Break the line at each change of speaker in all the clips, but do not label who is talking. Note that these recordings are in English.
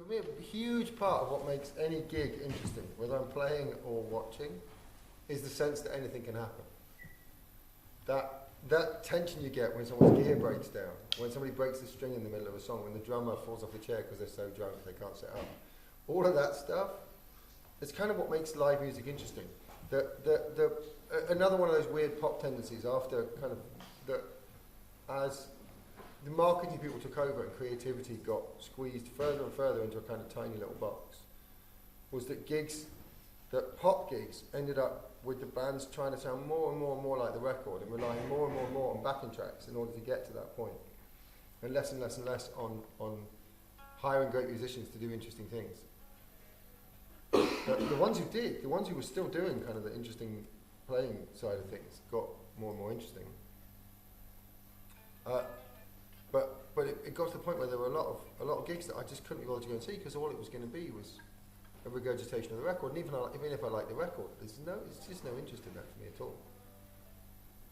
For me, a huge part of what makes any gig interesting, whether I'm playing or watching, is the sense that anything can happen. That tension you get when someone's gear breaks down, when somebody breaks the string in the middle of a song, when the drummer falls off the chair because they're so drunk they can't sit up. All of that stuff, it's kind of what makes live music interesting. Another one of those weird pop tendencies after kind of as the marketing people took over and creativity got squeezed further and further into a kind of tiny little box, was that pop gigs ended up with the bands trying to sound more and more and more like the record and relying more and more and more on backing tracks in order to get to that point, and less and less and less on hiring great musicians to do interesting things. The ones who were still doing kind of the interesting playing side of things got more and more interesting. But it got to the point where there were a lot of gigs that I just couldn't be bothered to go and see because all it was going to be was a regurgitation of the record. And even if I like the record, it's just no interest in that for me at all.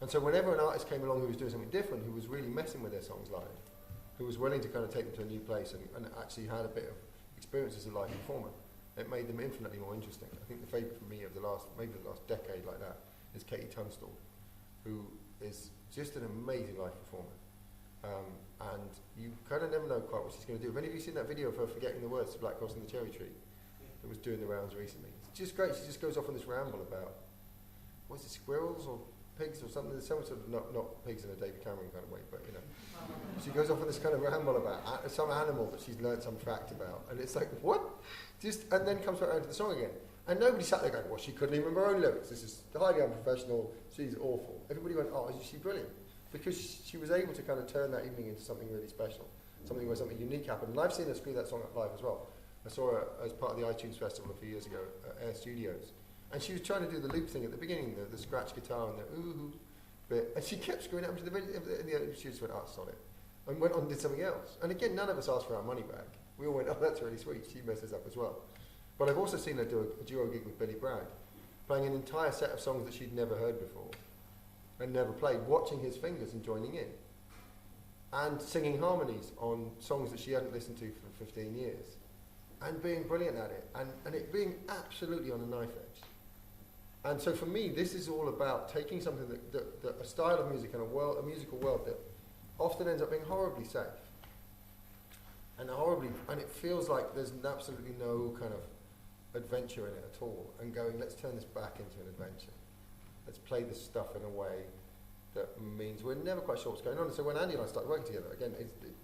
And so whenever an artist came along who was doing something different, who was really messing with their songs live, who was willing to kind of take them to a new place and actually had a bit of experience as a live performer, it made them infinitely more interesting. I think the favourite for me of the last decade like that is Katie Tunstall, who is just an amazing live performer. And you kind of never know quite what she's going to do. Have any of you seen that video of her forgetting the words to Black Cross and the Cherry Tree that was doing the rounds recently? It's just great. She just goes off on this ramble about, was it squirrels or pigs or something? There's some sort of, not pigs in a David Cameron kind of way, but you know. She goes off on this kind of ramble about some animal that she's learned some fact about. And it's like, what? And then comes back around to the song again. And nobody sat there going, well, she couldn't even remember her own lyrics. This is highly unprofessional. She's awful. Everybody went, oh, is she brilliant? Because she was able to kind of turn that evening into something really special, something where something unique happened. And I've seen her screw that song up live as well. I saw her as part of the iTunes Festival a few years ago at Air Studios. And she was trying to do the loop thing at the beginning, the scratch guitar and the ooh bit. And she kept screwing up into the video. She just went, oh, sod it. And went on and did something else. And again, none of us asked for our money back. We all went, oh, that's really sweet. She messes up as well. But I've also seen her do a duo gig with Billy Bragg, playing an entire set of songs that she'd never heard before and never played, watching his fingers and joining in, and singing harmonies on songs that she hadn't listened to for 15 years, and being brilliant at it, and it being absolutely on a knife edge. And so for me, this is all about taking something that a style of music and a musical world that often ends up being horribly safe, and it feels like there's absolutely no kind of adventure in it at all, and going, let's turn this back into an adventure. Let's play this stuff in a way that means we're never quite sure what's going on. And so when Andy and I started working together, again,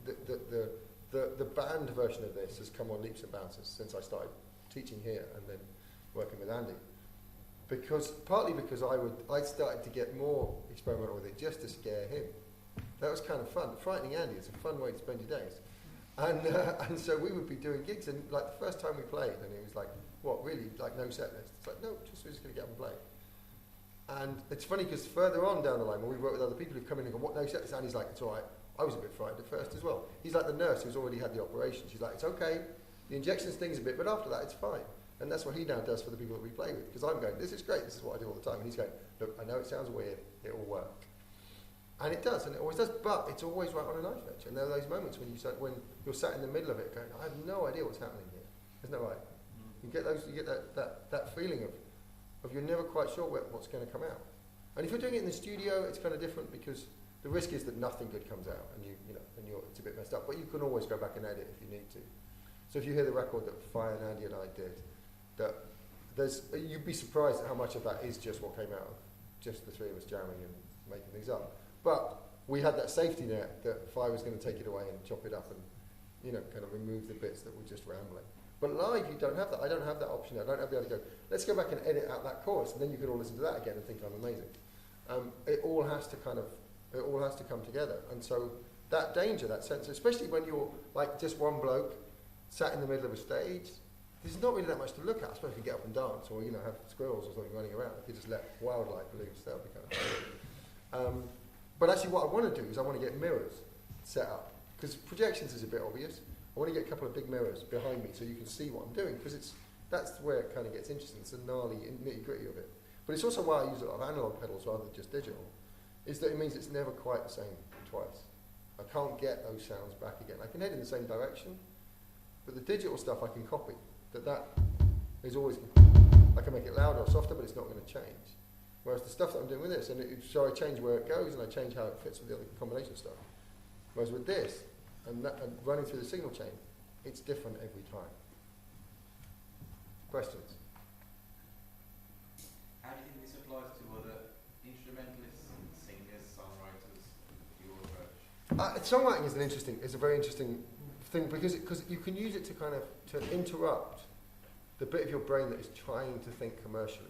the band version of this has come on leaps and bounds since I started teaching here and then working with Andy. Partly because I started to get more experimental with it just to scare him. That was kind of fun. Frightening Andy is a fun way to spend your days. And so we would be doing gigs, and like the first time we played, and it was like, what, really? Like no set list? It's like, no, we're just going to get up and play. And it's funny because further on down the line, when we work with other people who've come in and go, what, no set list? And he's like, it's all right. I was a bit frightened at first as well. He's like the nurse who's already had the operation. She's like, it's okay. The injection stings a bit, but after that, it's fine. And that's what he now does for the people that we play with. Because I'm going, this is great. This is what I do all the time. And he's going, look, I know it sounds weird. It will work. And it does, and it always does, but it's always right on a knife edge. And there are those moments when you're sat in the middle of it going, I have no idea what's happening here. There's no way. You get that feeling of you're never quite sure what's going to come out. And if you're doing it in the studio, it's kind of different because the risk is that nothing good comes out, and it's a bit messed up. But you can always go back and edit if you need to. So if you hear the record that Fire and Andy and I did, you'd be surprised at how much of that is just what came out of just the three of us jamming and making things up. But we had that safety net that Fire was going to take it away and chop it up and kind of remove the bits that were just rambling. But live, you don't have that. I don't have that option. I don't have the ability to go, let's go back and edit out that chorus, and then you can all listen to that again and think I'm amazing. It all has to come together. And so that danger, that sense, especially when you're like just one bloke sat in the middle of a stage, there's not really that much to look at. I suppose if you get up and dance or have squirrels or something running around, if you just let wildlife loose, that would be kind of fun. But actually what I want to do is I want to get mirrors set up, because projections is a bit obvious. I want to get a couple of big mirrors behind me so you can see what I'm doing, because that's where it kind of gets interesting. It's the gnarly nitty-gritty of it. But it's also why I use a lot of analog pedals rather than just digital, is that it means it's never quite the same twice. I can't get those sounds back again. I can head in the same direction, but But the digital stuff I can copy. That is always, I can make it louder or softer, but it's not going to change. Whereas the stuff that I'm doing with this, so I change where it goes and I change how it fits with the other combination stuff. Whereas with this, and running through the signal chain, it's different every time. Questions?
How do you think this applies to other instrumentalists, singers, songwriters, your approach?
Songwriting is a very interesting thing because you can use it to interrupt the bit of your brain that is trying to think commercially.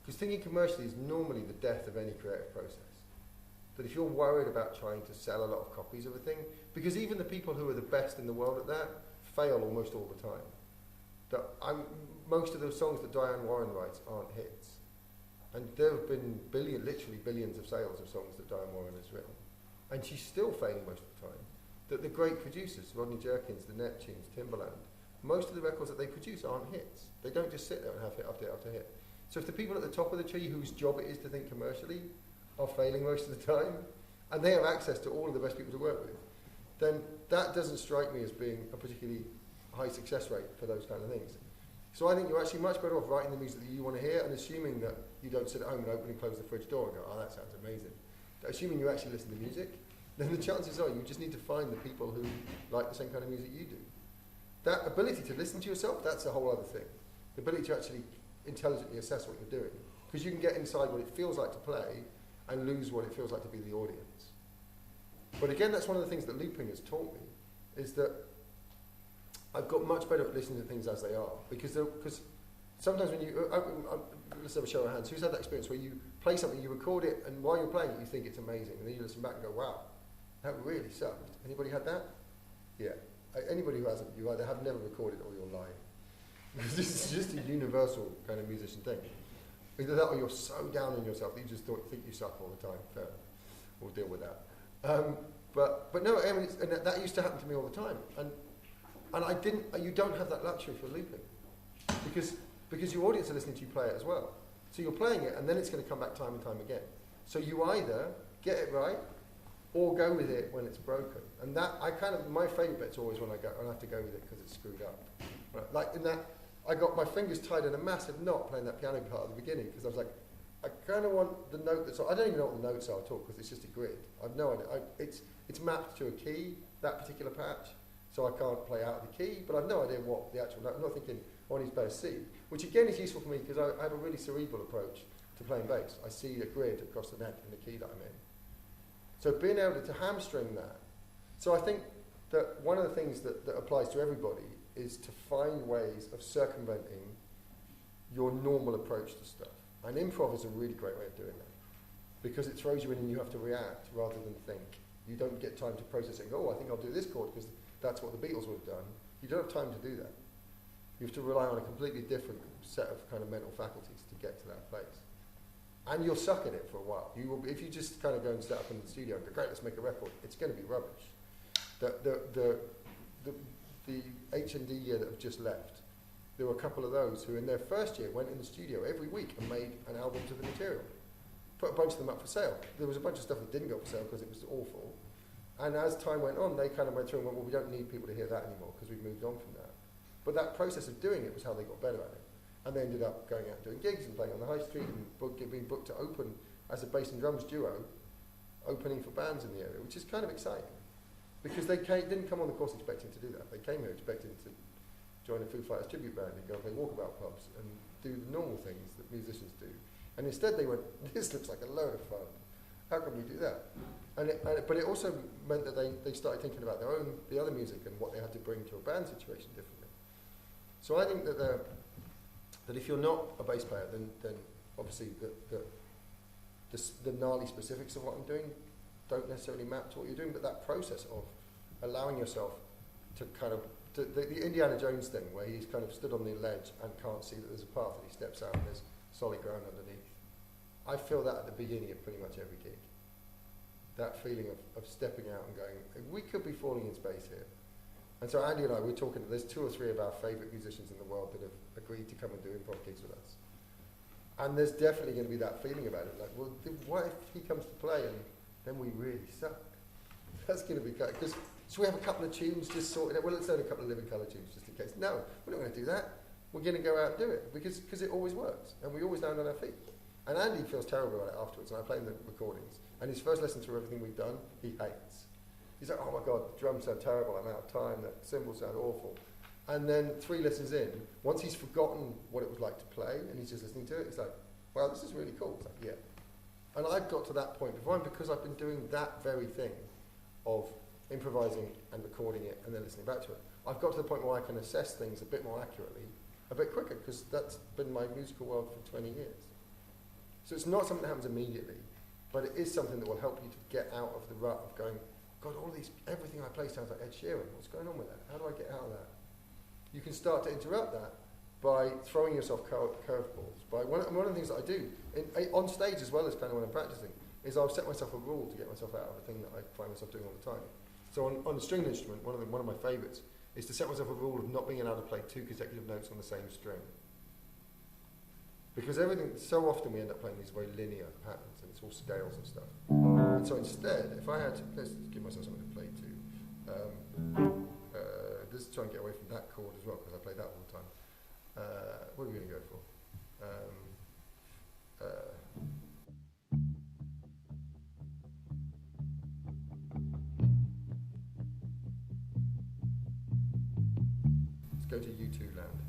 Because thinking commercially is normally the death of any creative process. That if you're worried about trying to sell a lot of copies of a thing, because even the people who are the best in the world at that fail almost all the time. Most of the songs that Diane Warren writes aren't hits. And there have been literally billions of sales of songs that Diane Warren has written. And she's still failing most of the time. That the great producers, Rodney Jerkins, the Neptunes, Timbaland, most of the records that they produce aren't hits. They don't just sit there and have hit after hit after hit. So if the people at the top of the tree whose job it is to think commercially are failing most of the time, and they have access to all of the best people to work with, then that doesn't strike me as being a particularly high success rate for those kind of things. So I think you're actually much better off writing the music that you want to hear and assuming that you don't sit at home and open and close the fridge door and go, oh, that sounds amazing. But assuming you actually listen to music, then the chances are you just need to find the people who like the same kind of music you do. That ability to listen to yourself, that's a whole other thing. The ability to actually intelligently assess what you're doing. Because you can get inside what it feels like to play and lose what it feels like to be the audience. But again, that's one of the things that looping has taught me, is that I've got much better at listening to things as they are. Because sometimes when you, let's have a show of hands, who's had that experience where you play something, you record it, and while you're playing it, you think it's amazing, and then you listen back and go, wow, that really sucked. Anybody had that? Yeah. Anybody who hasn't, you either have never recorded or you're lying. This is just a universal kind of musician thing. Either that or you're so down on yourself that you just think you suck all the time. Fair enough. We'll deal with that. But no, I mean, and that used to happen to me all the time. And you don't have that luxury for looping. Because your audience are listening to you play it as well. So you're playing it and then it's going to come back time and time again. So you either get it right or go with it when it's broken. And that, my favourite bit's always when I have to go with it because it's screwed up. Right? Like in that, I got my fingers tied in a massive knot playing that piano part at the beginning because I was like, I kind of want the note that's, I don't even know what the notes are at all because it's just a grid. I've no idea. It's mapped to a key, that particular patch, so I can't play out of the key, but I've no idea what the actual note, I'm not thinking, I need to play a C, which again is useful for me because I have a really cerebral approach to playing bass. I see a grid across the neck in the key that I'm in. So being able to hamstring that. So I think that one of the things that applies to everybody is to find ways of circumventing your normal approach to stuff. And improv is a really great way of doing that because it throws you in and you have to react rather than think. You don't get time to process it and go, oh, I think I'll do this chord because that's what the Beatles would have done. You don't have time to do that. You have to rely on a completely different set of kind of mental faculties to get to that place. And you'll suck at it for a while. You will, if you just kind of go and set up in the studio and go, great, let's make a record, it's going to be rubbish. The H&D year that have just left, there were a couple of those who in their first year went in the studio every week and made an album to the material. Put a bunch of them up for sale. There was a bunch of stuff that didn't go for sale because it was awful. And as time went on, they kind of went through and went, well, we don't need people to hear that anymore because we've moved on from that. But that process of doing it was how they got better at it. And they ended up going out doing gigs and playing on the high street and being booked to open as a bass and drums duo, opening for bands in the area, which is kind of exciting. Because they didn't come on the course expecting to do that. They came here expecting to join a Foo Fighters tribute band and go and play walkabout pubs and do the normal things that musicians do. And instead they went, this looks like a load of fun. How can we do that? But it also meant that they started thinking about the other music and what they had to bring to a band situation differently. So I think that if you're not a bass player, then obviously the gnarly specifics of what I'm doing don't necessarily map to what you're doing, but that process of allowing yourself to kind of, the Indiana Jones thing, where he's kind of stood on the ledge and can't see that there's a path, and he steps out and there's solid ground underneath. I feel that at the beginning of pretty much every gig. That feeling of stepping out and going, we could be falling in space here. And so Andy and I, we're talking, there's 2 or 3 of our favourite musicians in the world that have agreed to come and do improv gigs with us. And there's definitely going to be that feeling about it, like, well, what if he comes to play and then we really suck? That's going to be, because So we have a couple of tunes just sorted out. Well, let's learn a couple of Living Colour tunes just in case. No, we're not going to do that. We're going to go out and do it because it always works and we always land on our feet. And Andy feels terrible about it afterwards, and I play him the recordings. And his first listen through everything we've done, he hates. He's like, oh my God, the drums sound terrible, I'm out of time, the cymbals sound awful. And then 3 listens in, once he's forgotten what it was like to play, and he's just listening to it, he's like, wow, this is really cool. It's like, yeah. And I've got to that point before, because I've been doing that very thing of improvising and recording it and then listening back to it. I've got to the point where I can assess things a bit more accurately, a bit quicker, because that's been my musical world for 20 years. So it's not something that happens immediately, but it is something that will help you to get out of the rut of going, God, everything I play sounds like Ed Sheeran. What's going on with that? How do I get out of that? You can start to interrupt that by throwing yourself curveballs. One of the things that I do, on stage as well as kind of when I'm practicing, is I'll set myself a rule to get myself out of a thing that I find myself doing all the time. So on a stringed instrument, one of my favourites is to set myself a rule of not being allowed to play 2 consecutive notes on the same string. Because so often we end up playing these very linear patterns and it's all scales and stuff. And so instead, if I had to, let's give myself something to play to. Let's try and get away from that chord as well, because I play that all the time. What are we going to go for? Let's go to U2 land.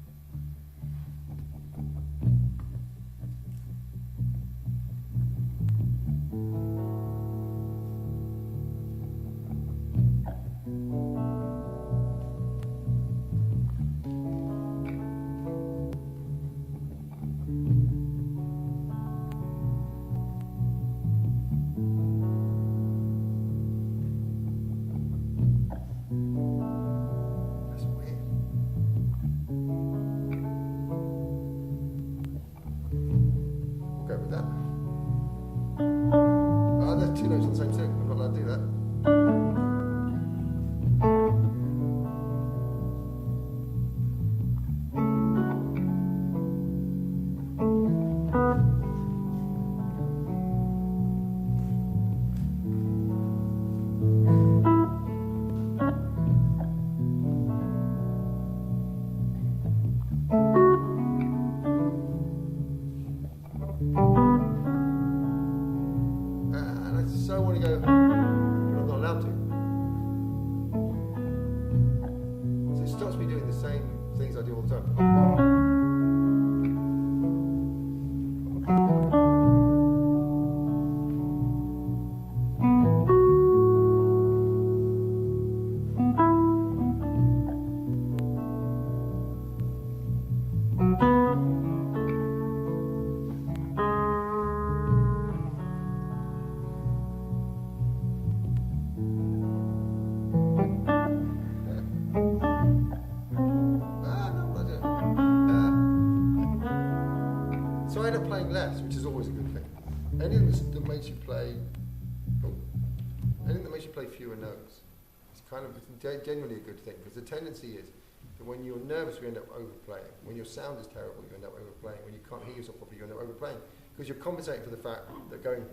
Generally a good thing, because the tendency is that when you're nervous you end up overplaying. When your sound is terrible you end up overplaying. When you can't hear yourself properly you end up overplaying, because you're compensating for the fact that going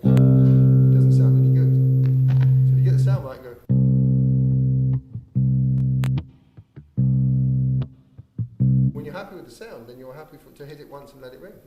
doesn't sound any good. So if you get the sound right and go, when you're happy with the sound, then you're happy to hit it once and let it ring.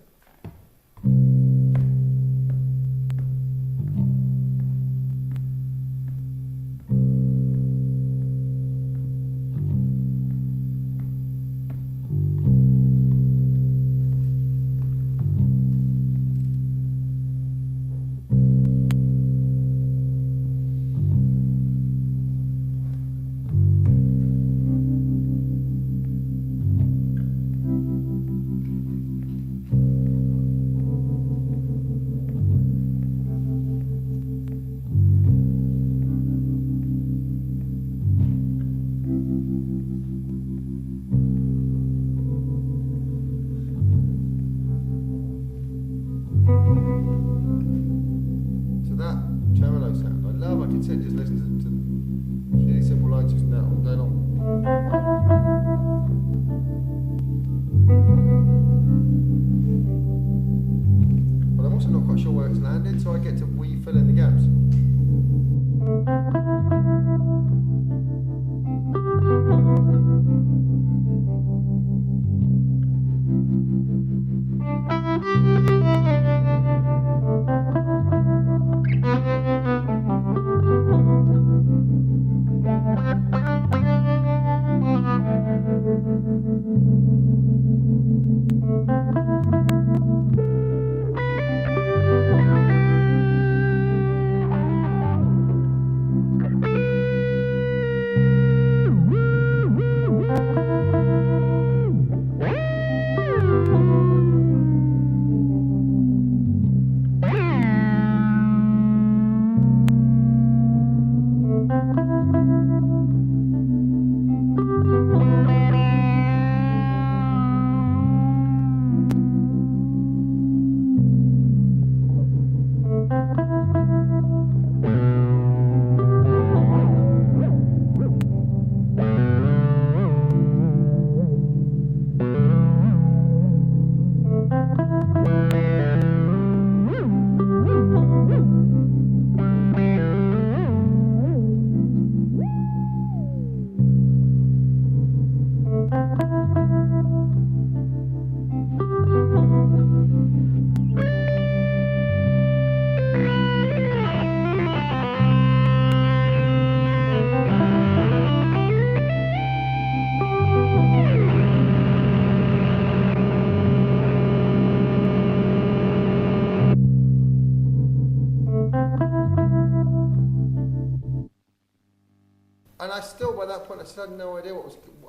that point, I still had no idea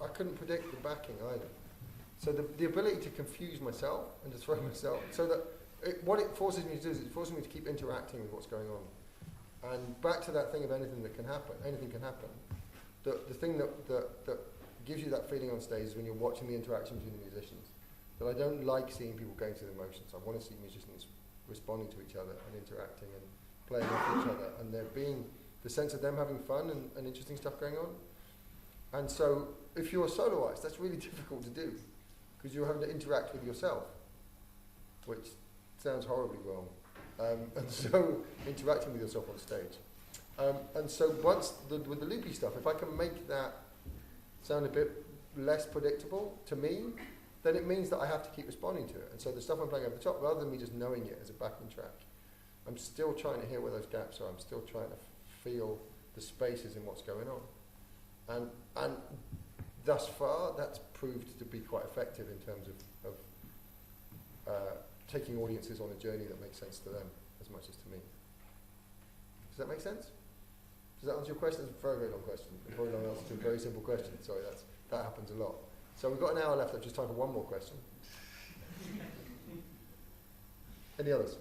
I couldn't predict the backing either. So the ability to confuse myself and to throw myself, so that what it forces me to do is it forces me to keep interacting with what's going on. And back to that thing of anything can happen. The thing that gives you that feeling on stage is when you're watching the interaction between the musicians. That I don't like seeing people going through the motions. I want to see musicians responding to each other and interacting and playing off each other, and there being the sense of them having fun and interesting stuff going on. And so if you're a soloist, that's really difficult to do because you're having to interact with yourself, which sounds horribly wrong. And so interacting with yourself on stage. And so once with the loopy stuff, if I can make that sound a bit less predictable to me, then it means that I have to keep responding to it. And so the stuff I'm playing over the top, rather than me just knowing it as a backing track, I'm still trying to hear where those gaps are. I'm still trying to feel the spaces in what's going on. And thus far, that's proved to be quite effective in terms of taking audiences on a journey that makes sense to them as much as to me. Does that make sense? Does that answer your question? It's a very, very long question. A very long answer to a very simple question. Sorry, that happens a lot. So we've got an hour left. I've just time for one more question. Any others?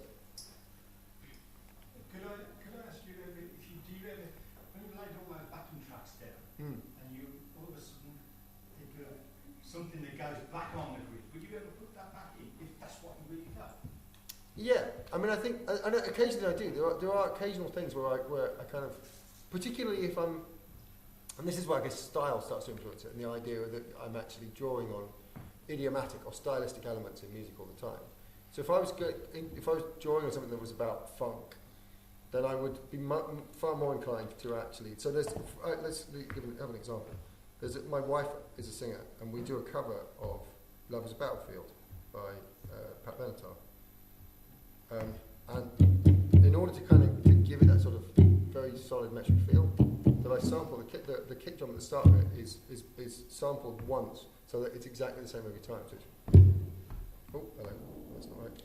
Could I ask you if you ever, when you laid all those backing tracks down, and you all of a sudden think of something that goes back on the grid, would you ever put that back in if that's what you really felt?
Yeah, I mean, I think, I know occasionally I do. There are occasional things where I kind of, particularly if I'm, and this is where I guess style starts to influence it, and the idea that I'm actually drawing on idiomatic or stylistic elements in music all the time. So if I was drawing on something that was about funk, then I would be far more inclined to actually. So let's have an example. My wife is a singer, and we do a cover of "Love Is a Battlefield" by Pat Benatar. And in order to kind of to give it that sort of very solid metric feel, that I sample the kick drum at the start of it is sampled once, so that it's exactly the same every time. So it's, oh, hello, that's not right.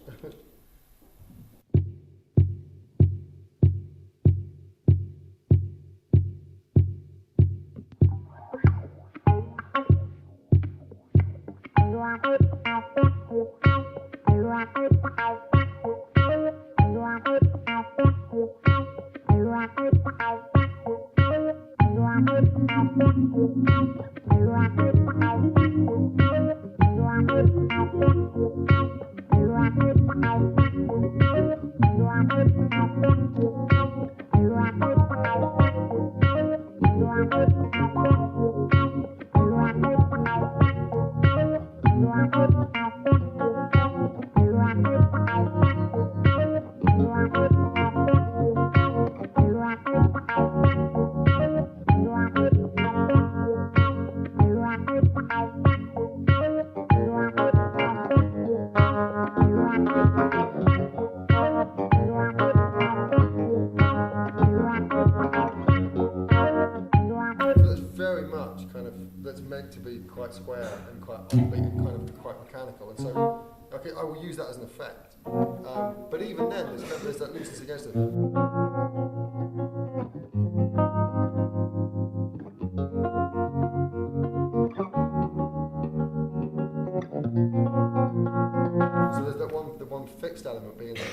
To be quite square and quite offbeat and kind of quite mechanical, and so okay, I will use that as an effect. But even then, there's that looseness against it. So there's the one fixed element being there.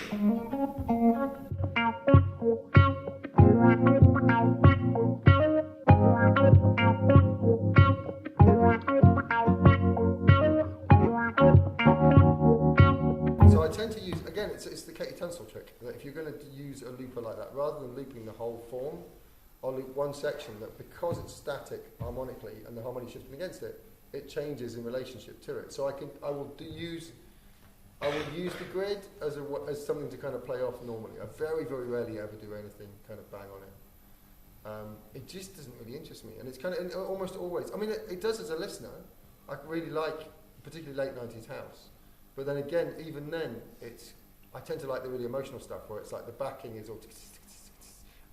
It's the Katie Tunstall trick, that if you're going to use a looper like that, rather than looping the whole form, I'll loop one section that, because it's static harmonically and the harmony shifting against it, it changes in relationship to it. So I will use the grid as something to kind of play off normally. I very, very rarely ever do anything kind of bang on it. It just doesn't really interest me, and it's kind of almost always. I mean, it does as a listener. I really like particularly late 90s house, but then again, even then, I tend to like the really emotional stuff where it's like the backing is all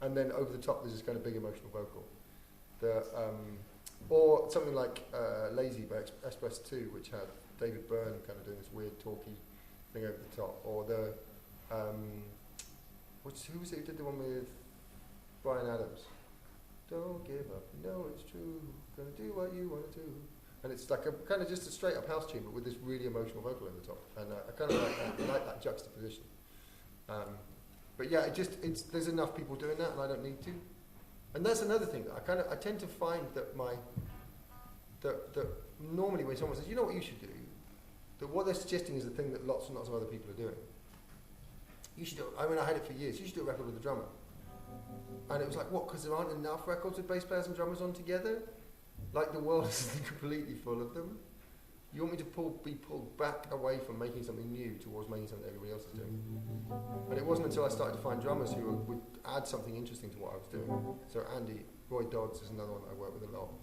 and then over the top there's this kind of big emotional vocal. Or something like Lazy by Express 2, which had David Byrne kind of doing this weird talky thing over the top. Or who was it who did the one with Bryan Adams? don't give up, you know it's true, gonna do what you want to do. And it's like a kind of just a straight up house tune, but with this really emotional vocal over the top. And I kind of like that. I like that juxtaposition. But yeah, there's enough people doing that, and I don't need to. And that's another thing. I tend to find that that normally when someone says, you know what you should do, that what they're suggesting is the thing that lots and lots of other people are doing. You should do. I mean, I had it for years. You should do a record with a drummer. And it was like, what? Because there aren't enough records with bass players and drummers on together. Like the world is completely full of them. You want me to be pulled back away from making something new towards making something everybody else is doing. And it wasn't until I started to find drummers who would add something interesting to what I was doing. So Roy Dodds is another one that I work with a lot.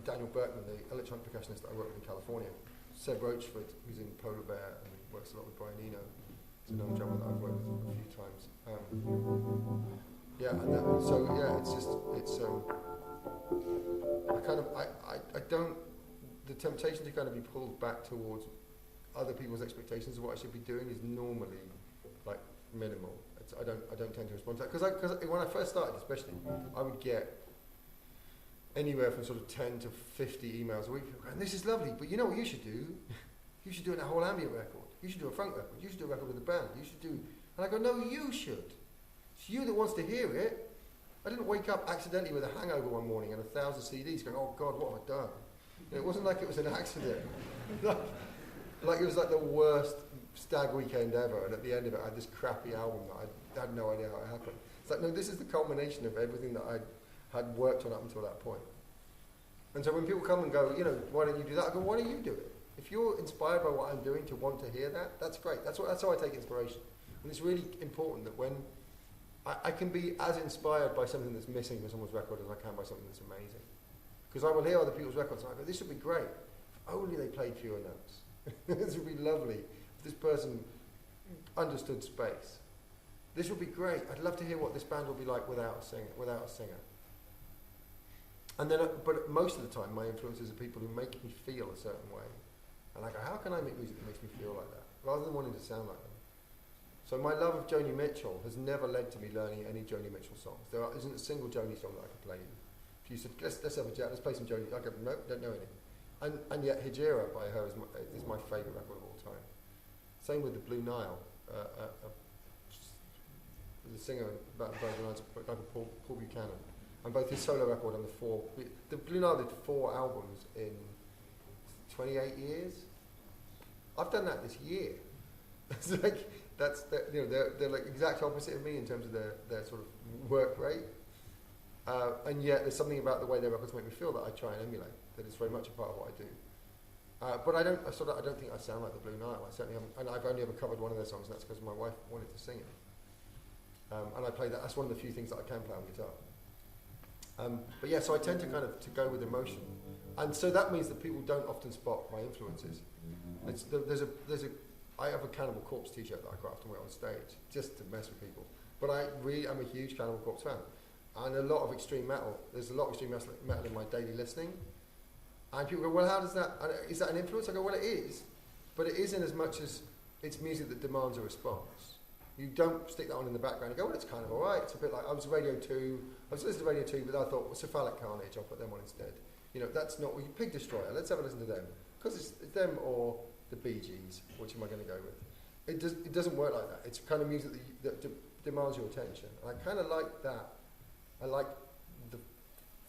Daniel Berkman, the electronic percussionist that I work with in California. Seb Roachford, who's in Polar Bear and works a lot with Brian Eno. He's another drummer that I've worked with a few times. The temptation to kind of be pulled back towards other people's expectations of what I should be doing is normally like minimal. I don't tend to respond to that because when I first started, especially, I would get anywhere from sort of 10 to 50 emails a week. And this is lovely, but you know what you should do? You should do a whole ambient record. You should do a funk record. You should do a record with a band. You should do. And I go, no, you should. It's you that wants to hear it. I didn't wake up accidentally with a hangover one morning and 1,000 CDs going, oh God, what have I done? It wasn't like it was an accident. Like it was like the worst stag weekend ever, and at the end of it I had this crappy album that I had no idea how it happened. It's like, no, this is the culmination of everything that I had worked on up until that point. And so when people come and go, you know, why don't you do that? I go, why don't you do it? If you're inspired by what I'm doing to want to hear that, that's great. That's how I take inspiration. And it's really important that when I can be as inspired by something that's missing from someone's record as I can by something that's amazing. Because I will hear other people's records and I go, this would be great. If only they played fewer notes. This would be lovely if this person understood space. This would be great. I'd love to hear what this band will be like without a singer. And then, but most of the time, my influences are people who make me feel a certain way. And I go, how can I make music that makes me feel like that, rather than wanting to sound like them? So my love of Joni Mitchell has never led to me learning any Joni Mitchell songs. There isn't a single Joni song that I can play you. If you said, let's have a jam, let's play some Joni, I go, nope, don't know any. And yet Hijira by her is my favourite record of all time. Same with the Blue Nile. The singer about the guy called Paul Buchanan. And both his solo record and the Blue Nile did 4 albums in 28 years. I've done that this year. It's like, they're like exact opposite of me in terms of their sort of work rate. And yet there's something about the way their records make me feel that I try and emulate, that is very much a part of what I do. But I don't think I sound like the Blue Nile. I certainly haven't, and I've only ever covered one of their songs, and that's because my wife wanted to sing it. And I play that. That's one of the few things that I can play on guitar. But yeah, so I tend to kind of to go with emotion, and so that means that people don't often spot my influences. I have a Cannibal Corpse t-shirt that I quite often wear on stage just to mess with people. But I really am a huge Cannibal Corpse fan, and a lot of extreme metal. There's a lot of extreme metal in my daily listening, and people go, well, how does that? Is that an influence? I go, well, it is, but it isn't as much as it's music that demands a response. You don't stick that on in the background and go, well, it's kind of all right. It's a bit like, I was listening to Radio 2, but I thought, well, Cephalic Carnage, I'll put them on instead. You know, that's not, Pig Destroyer, let's have a listen to them. Because it's them or the Bee Gees, which am I going to go with? It doesn't work like that. It's kind of music that demands your attention. And I kind of like that. I like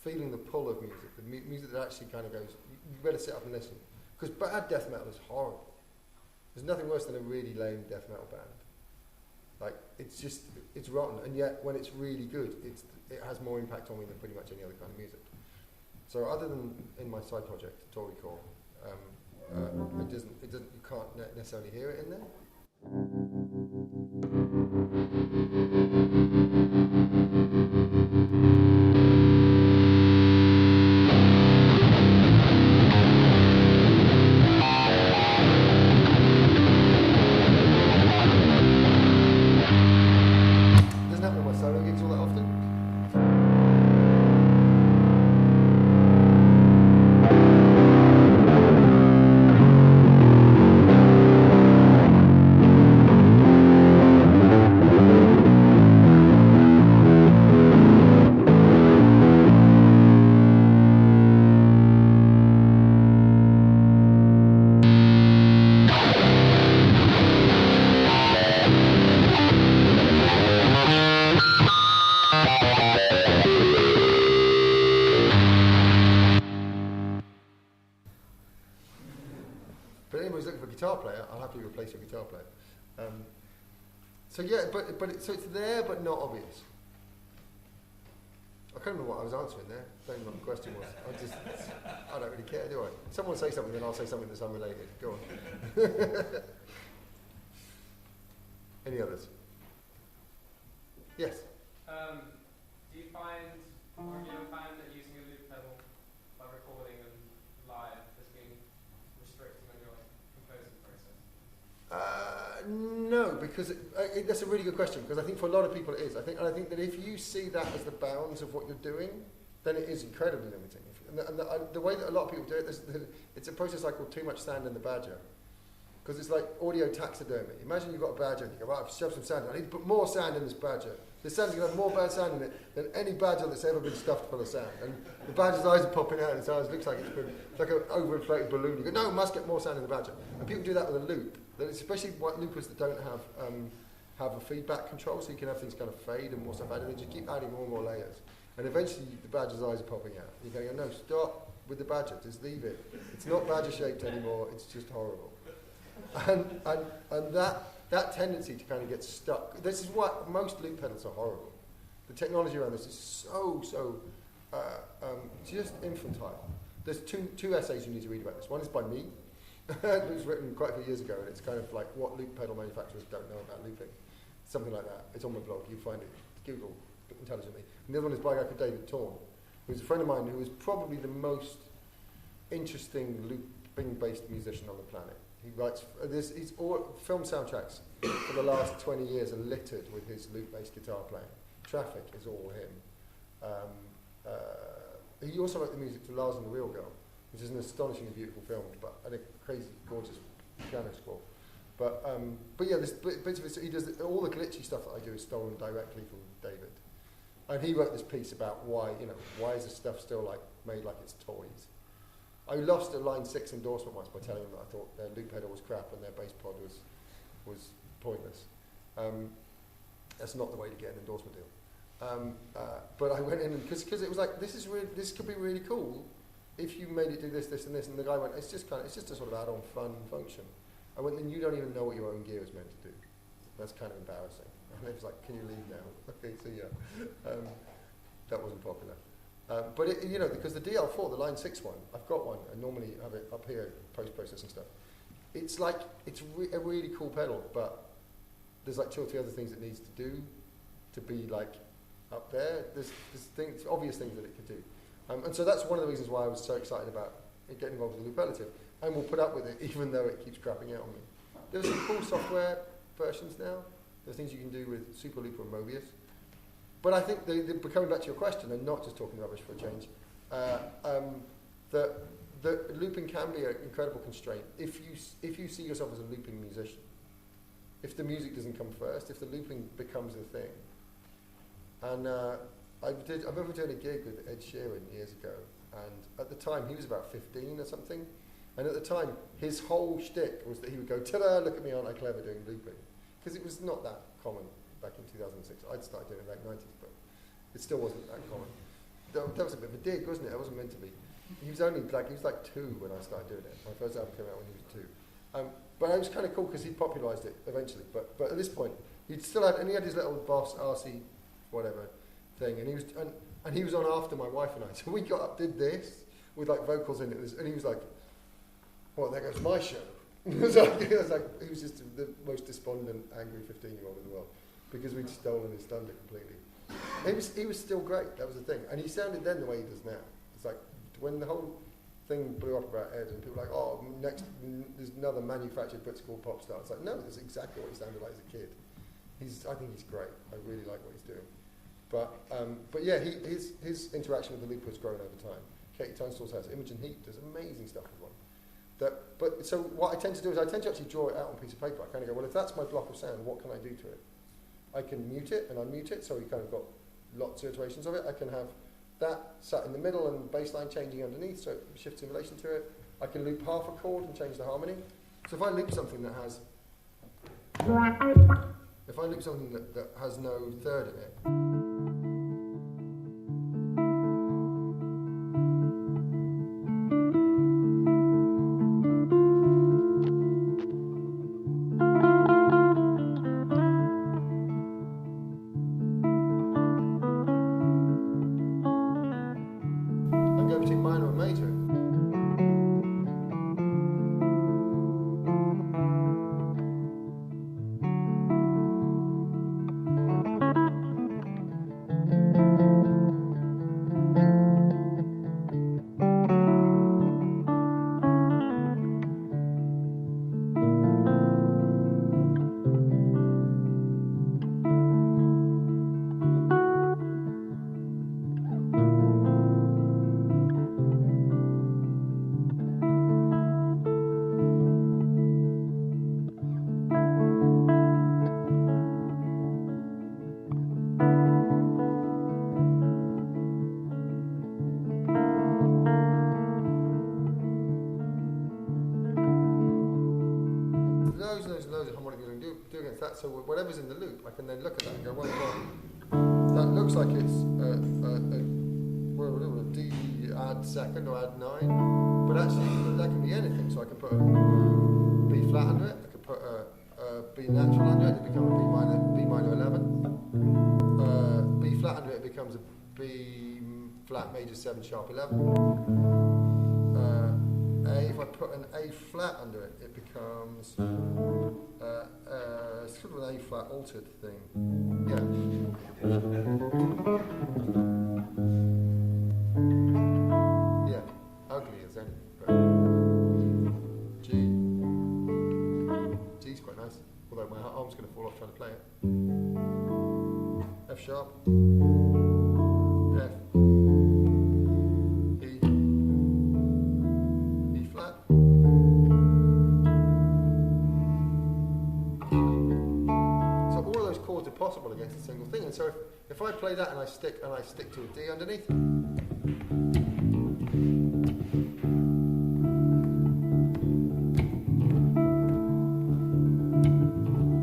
feeling the pull of music, the music that actually kind of goes, you better sit up and listen. Because bad death metal is horrible. There's nothing worse than a really lame death metal band. Like, it's rotten, and yet when it's really good, it has more impact on me than pretty much any other kind of music. So other than in my side project, Tory Core, you can't necessarily hear it in there. But anyone who's looking for a guitar player, I'll happily replace your guitar player. So yeah, so it's there but not obvious. I can't remember what I was answering there. I don't know what the question was. I don't really care, do I? Someone say something, then I'll say something that's unrelated. Go on. Any others? Yes.
Do you find, or have you ever found that using a loop pedal by recording and live has been restricting on your composing process?
No, because that's a really good question. Because I think for a lot of people it is. I think that if you see that as the bounds of what you're doing, then it is incredibly limiting. And the way that a lot of people do it, it's a process I call too much sand in the badger. Because it's like audio taxidermy. Imagine you've got a badger and you go, right, I've shoved some sand in. I need to put more sand in this badger. This sand's going to have more bad sand in it than any badger that's ever been stuffed full of sand. And the badger's eyes are popping out and its eyes looks like it's like an overinflated balloon. You go, no, it must get more sand in the badger. And people do that with a loop. Especially loopers that don't have a feedback control, so you can have things kind of fade and more stuff added. They just keep adding more and more layers. And eventually the badger's eyes are popping out. You're going, no, stop with the badger. Just leave it. It's not badger shaped anymore. It's just horrible. And that tendency to kind of get stuck. This is what most loop pedals are horrible. The technology around this is so just infantile. There's two essays you need to read about this. One is by me. It was written quite a few years ago, and it's kind of like what loop pedal manufacturers don't know about looping. Something like that. It's on my blog. You find it. Google intelligently. And the other one is by a guy called David Torn, who's a friend of mine who is probably the most interesting looping-based musician on the planet. He writes he's all film soundtracks for the last 20 years are littered with his loop-based guitar playing. Traffic is all him. He also wrote the music to Lars and the Real Girl, which is an astonishingly beautiful film, but and a crazy, gorgeous piano score. But yeah, this bits of it. So he does all the glitchy stuff that I do is stolen directly from David, and he wrote this piece about why is this stuff still like made like it's toys. I lost a Line 6 endorsement once by telling them that I thought their loop pedal was crap and their bass pod was pointless. That's not the way to get an endorsement deal. But I went in because it was like this could be really cool if you made it do this, and this, and the guy went, it's just a sort of add-on fun function. I went, then you don't even know what your own gear is meant to do. That's kind of embarrassing. And he was like, can you leave now? Okay, so yeah, that wasn't popular. But because the DL4, the Line 6 one, I've got one. I normally have it up here, post-processing stuff. It's like, a really cool pedal, but there's like 2 or 3 other things it needs to do to be like up there. There's obvious things that it could do. And so that's one of the reasons why I was so excited about getting involved with the loop relative. And we'll put up with it even though it keeps crapping out on me. There's some cool software versions now. There's things you can do with Super Looper and Mobius. But I think, coming back to your question, and not just talking rubbish for a change, the looping can be an incredible constraint if you see yourself as a looping musician. If the music doesn't come first, if the looping becomes a thing. And I remember doing a gig with Ed Sheeran years ago, and at the time he was about 15 or something, and at the time his whole shtick was that he would go, ta-da, look at me, aren't I clever doing looping? Because it was not that common back in 2006. I'd started doing it in the late 90s, but it still wasn't that common. That was a bit of a dig, wasn't it? It wasn't meant to be. He was like 2 when I started doing it. My first album came out when he was 2. But it was kind of cool because he popularised it eventually. But at this point, he had his little Boss RC whatever thing, and he was on after my wife and I. So we got up, did this with like vocals in it, and he was like, "Well, there goes my show." He was just the most despondent, angry 15-year-old in the world because we'd stolen his thunder completely. He was still great. That was the thing, and he sounded then the way he does now. It's like when the whole thing blew up about Ed, and people were like, "Oh, next there's another manufactured British-called pop star." It's like, no, that's exactly what he sounded like as a kid. I think he's great. I really like what he's doing. But yeah, his interaction with the looper has grown over time. Katie Tunstall's has Imogen Heap does amazing stuff with one. So what I tend to do is I tend to actually draw it out on a piece of paper. I kind of go, well, if that's my block of sound, what can I do to it? I can mute it and unmute it, so we kind of got lots of iterations of it. I can have that sat in the middle and bass line changing underneath, so it shifts in relation to it. I can loop half a chord and change the harmony. So if I loop something that has no third in it, against that. So whatever's in the loop, I can then look at that and go, well, that looks like it's a D add second or add 9, but actually that can be anything. So I can put a B flat under it, I could put a B natural under it, it becomes a B minor 11. B flat under it becomes a B flat major 7 sharp 11. If I put an A flat under it, it becomes sort of an A flat altered thing. Yeah. Yeah, ugly as anything. But G's quite nice. Although my arm's going to fall off trying to play it. F sharp. F. Possible against a single thing, and so if I play that and I stick to a D underneath,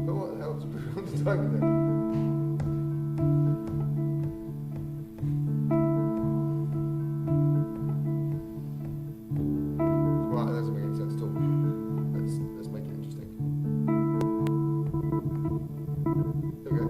but what the hell is on the time with it? Right, that doesn't make any sense at all. Let's make it interesting. There we go.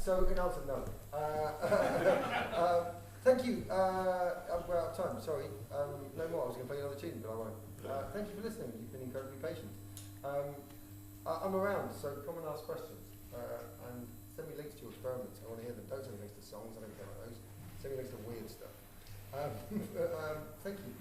So in answer, no. sorry. No more. I was going to play another tune, but I won't. Thank you for listening. You've been incredibly patient. I'm around, so come and ask questions. And send me links to your experiments. I want to hear them. Don't send me links to songs. I don't care about those. Send me links to weird stuff. Thank you.